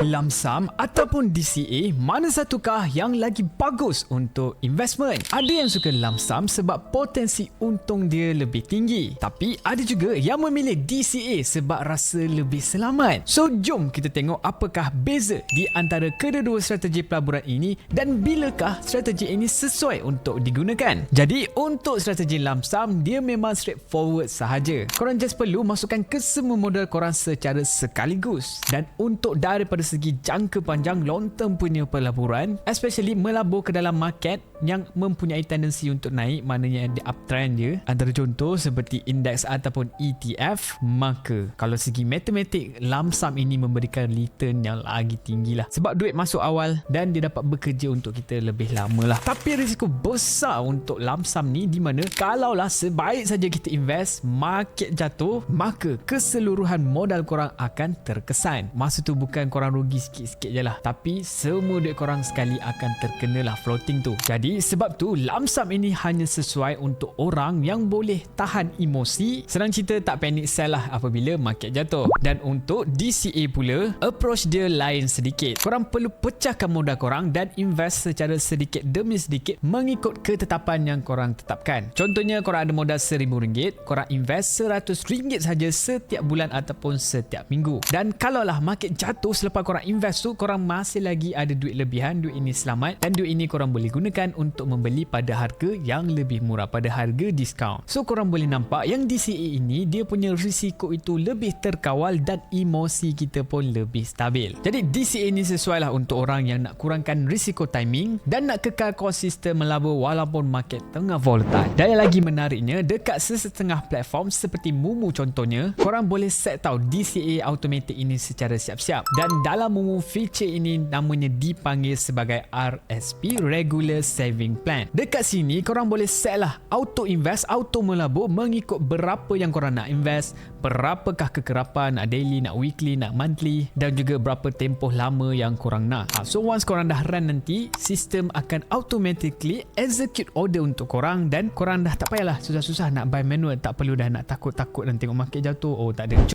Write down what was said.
lump sum ataupun DCA, mana satukah yang lagi bagus untuk investment? Ada yang suka lump sum sebab potensi untung dia lebih tinggi. Tapi ada juga yang memilih DCA sebab rasa lebih selamat. So, jom kita tengok apakah beza di antara kedua-dua strategi pelaburan ini dan bilakah strategi ini sesuai untuk digunakan. Jadi, untuk strategi lump sum, dia memang straightforward sahaja. Korang just perlu masukkan ke semua modal korang secara sekaligus. Dan untuk daripada segi jangka panjang long term punya pelaburan, especially melabur ke dalam market yang mempunyai tendensi untuk naik, maknanya di uptrend dia, antara contoh seperti indeks ataupun ETF, maka kalau segi matematik, lump sum ini memberikan return yang lagi tinggi lah. Sebab duit masuk awal dan dia dapat bekerja untuk kita lebih lama lah. Tapi risiko besar untuk lump sum ni di mana kalaulah sebaik saja kita invest, market jatuh, maka keseluruhan modal korang akan terkesan. Masa tu bukan korang rugi sikit-sikit je lah, tapi semua duit korang sekali akan terkena lah floating tu. Jadi sebab tu lump sum ini hanya sesuai untuk orang yang boleh tahan emosi, senang cerita tak panic sell lah apabila market jatuh. Dan untuk DCA pula, approach dia lain sedikit. Korang perlu pecahkan modal korang dan invest secara sedikit demi sedikit mengikut ketetapan yang korang tetapkan. Contohnya korang ada modal RM1,000, korang invest RM100 saja setiap bulan ataupun setiap minggu. Dan kalaulah market jatuh selepas korang invest tu, korang masih lagi ada duit lebihan, duit ini selamat dan duit ini korang boleh gunakan untuk membeli pada harga yang lebih murah, pada harga diskaun. So korang boleh nampak yang DCA ini dia punya risiko itu lebih terkawal dan emosi kita pun lebih stabil. Jadi DCA ini sesuai lah untuk orang yang nak kurangkan risiko timing dan nak kekal konsisten melabur walaupun market tengah volatile. Dan yang lagi menariknya, dekat sesetengah platform seperti Mumu contohnya, korang boleh set tau DCA automatic ini secara siap-siap. Dan dalam Mumu, feature ini namanya dipanggil sebagai RSP, Regular Saving Plan. Dekat sini korang boleh set lah auto invest, auto melabur mengikut berapa yang korang nak invest, berapakah kekerapan, nak daily, nak weekly, nak monthly, dan juga berapa tempoh lama yang korang nak. So once korang dah run nanti, sistem akan automatically execute order untuk korang dan korang dah tak payahlah susah-susah nak buy manual, tak perlu dah nak takut-takut dan tengok market jatuh. Oh tak ada.